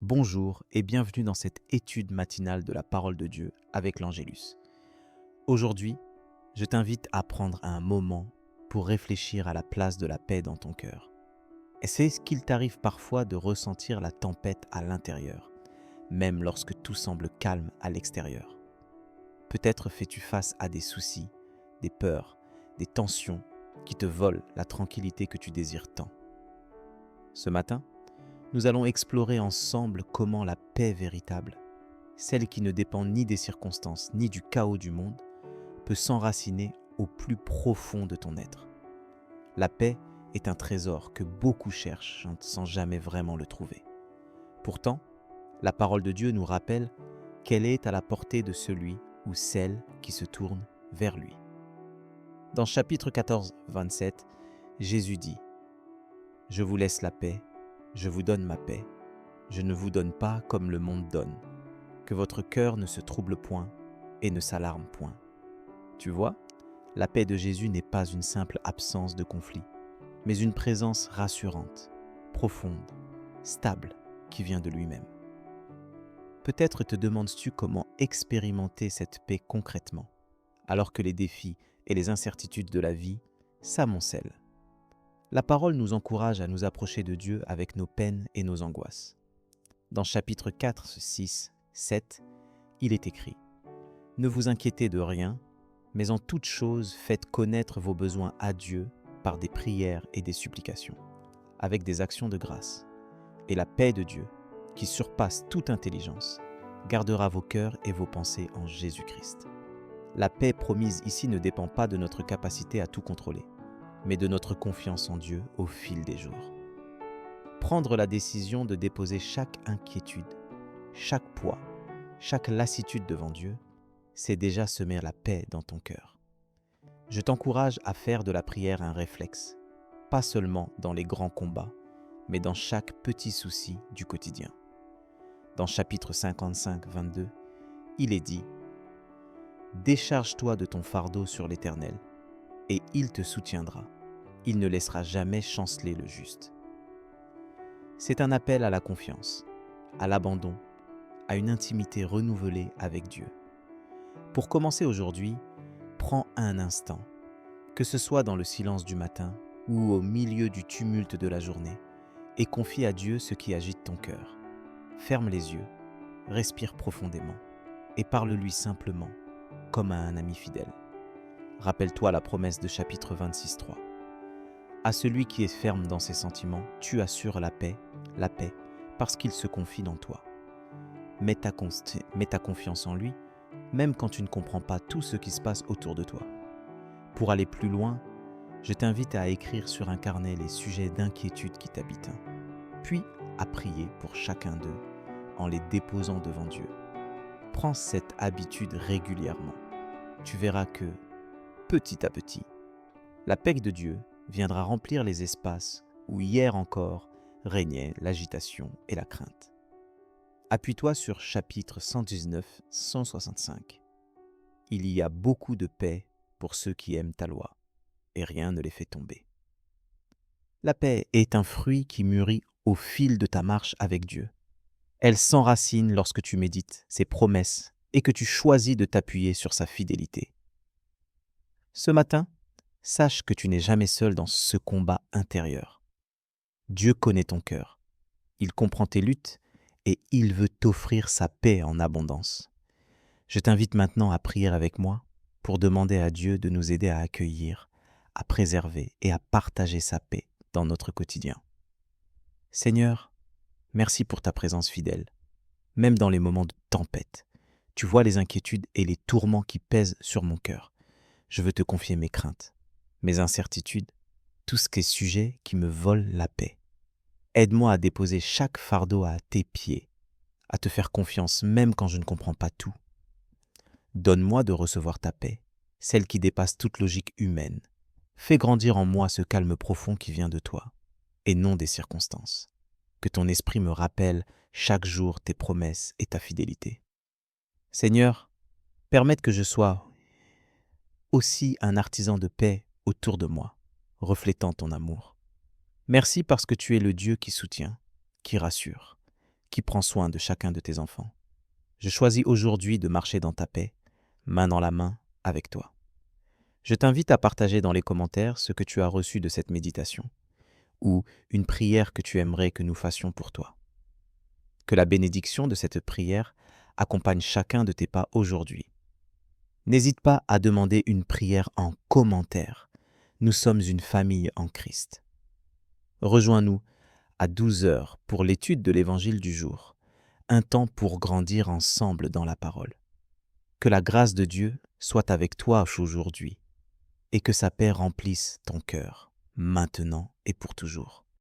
Bonjour et bienvenue dans cette étude matinale de la parole de Dieu avec l'Angélus. Aujourd'hui, je t'invite à prendre un moment pour réfléchir à la place de la paix dans ton cœur. Est-ce qu'il t'arrive parfois de ressentir la tempête à l'intérieur, même lorsque tout semble calme à l'extérieur? Peut-être fais-tu face à des soucis, des peurs, des tensions qui te volent la tranquillité que tu désires tant. Ce matin, nous allons explorer ensemble comment la paix véritable, celle qui ne dépend ni des circonstances ni du chaos du monde, peut s'enraciner au plus profond de ton être. La paix est un trésor que beaucoup cherchent sans jamais vraiment le trouver. Pourtant, la parole de Dieu nous rappelle qu'elle est à la portée de celui ou celle qui se tourne vers lui. Dans chapitre 14, 27, Jésus dit « Je vous laisse la paix, je vous donne ma paix, je ne vous donne pas comme le monde donne, que votre cœur ne se trouble point et ne s'alarme point. » Tu vois, la paix de Jésus n'est pas une simple absence de conflit, mais une présence rassurante, profonde, stable, qui vient de lui-même. Peut-être te demandes-tu comment expérimenter cette paix concrètement, alors que les défis et les incertitudes de la vie s'amoncellent. La parole nous encourage à nous approcher de Dieu avec nos peines et nos angoisses. Dans chapitre 4, 6, 7, il est écrit « Ne vous inquiétez de rien, mais en toute chose faites connaître vos besoins à Dieu par des prières et des supplications, avec des actions de grâce. Et la paix de Dieu, qui surpasse toute intelligence, gardera vos cœurs et vos pensées en Jésus-Christ. » La paix promise ici ne dépend pas de notre capacité à tout contrôler, mais de notre confiance en Dieu au fil des jours. Prendre la décision de déposer chaque inquiétude, chaque poids, chaque lassitude devant Dieu, c'est déjà semer la paix dans ton cœur. Je t'encourage à faire de la prière un réflexe, pas seulement dans les grands combats, mais dans chaque petit souci du quotidien. Dans chapitre 55, 22, il est dit « Décharge-toi de ton fardeau sur l'Éternel, et il te soutiendra. Il ne laissera jamais chanceler le juste. » C'est un appel à la confiance, à l'abandon, à une intimité renouvelée avec Dieu. Pour commencer aujourd'hui, prends un instant, que ce soit dans le silence du matin ou au milieu du tumulte de la journée, et confie à Dieu ce qui agite ton cœur. Ferme les yeux, respire profondément et parle-lui simplement, comme à un ami fidèle. Rappelle-toi la promesse de chapitre 26, 3. À celui qui est ferme dans ses sentiments, tu assures la paix, parce qu'il se confie dans toi. Mets ta confiance en lui, même quand tu ne comprends pas tout ce qui se passe autour de toi. Pour aller plus loin, je t'invite à écrire sur un carnet les sujets d'inquiétude qui t'habitent, puis à prier pour chacun d'eux en les déposant devant Dieu. Prends cette habitude régulièrement. Tu verras que, petit à petit, la paix de Dieu viendra remplir les espaces où hier encore régnait l'agitation et la crainte. Appuie-toi sur chapitre 119, 165. Il y a beaucoup de paix pour ceux qui aiment ta loi, et rien ne les fait tomber. La paix est un fruit qui mûrit au fil de ta marche avec Dieu. Elle s'enracine lorsque tu médites ses promesses et que tu choisis de t'appuyer sur sa fidélité. Ce matin, sache que tu n'es jamais seul dans ce combat intérieur. Dieu connaît ton cœur, il comprend tes luttes et il veut t'offrir sa paix en abondance. Je t'invite maintenant à prier avec moi pour demander à Dieu de nous aider à accueillir, à préserver et à partager sa paix dans notre quotidien. Seigneur, merci pour ta présence fidèle, même dans les moments de tempête. Tu vois les inquiétudes et les tourments qui pèsent sur mon cœur. Je veux te confier mes craintes, mes incertitudes, tout ce qui est sujet qui me vole la paix. Aide-moi à déposer chaque fardeau à tes pieds, à te faire confiance même quand je ne comprends pas tout. Donne-moi de recevoir ta paix, celle qui dépasse toute logique humaine. Fais grandir en moi ce calme profond qui vient de toi, et non des circonstances. Que ton esprit me rappelle chaque jour tes promesses et ta fidélité. Seigneur, permette que je sois aussi un artisan de paix autour de moi, reflétant ton amour. Merci parce que tu es le Dieu qui soutient, qui rassure, qui prend soin de chacun de tes enfants. Je choisis aujourd'hui de marcher dans ta paix, main dans la main, avec toi. Je t'invite à partager dans les commentaires ce que tu as reçu de cette méditation, ou une prière que tu aimerais que nous fassions pour toi. Que la bénédiction de cette prière accompagne chacun de tes pas aujourd'hui. N'hésite pas à demander une prière en commentaire. Nous sommes une famille en Christ. Rejoins-nous à 12 heures pour l'étude de l'Évangile du jour, un temps pour grandir ensemble dans la parole. Que la grâce de Dieu soit avec toi aujourd'hui et que sa paix remplisse ton cœur, maintenant et pour toujours.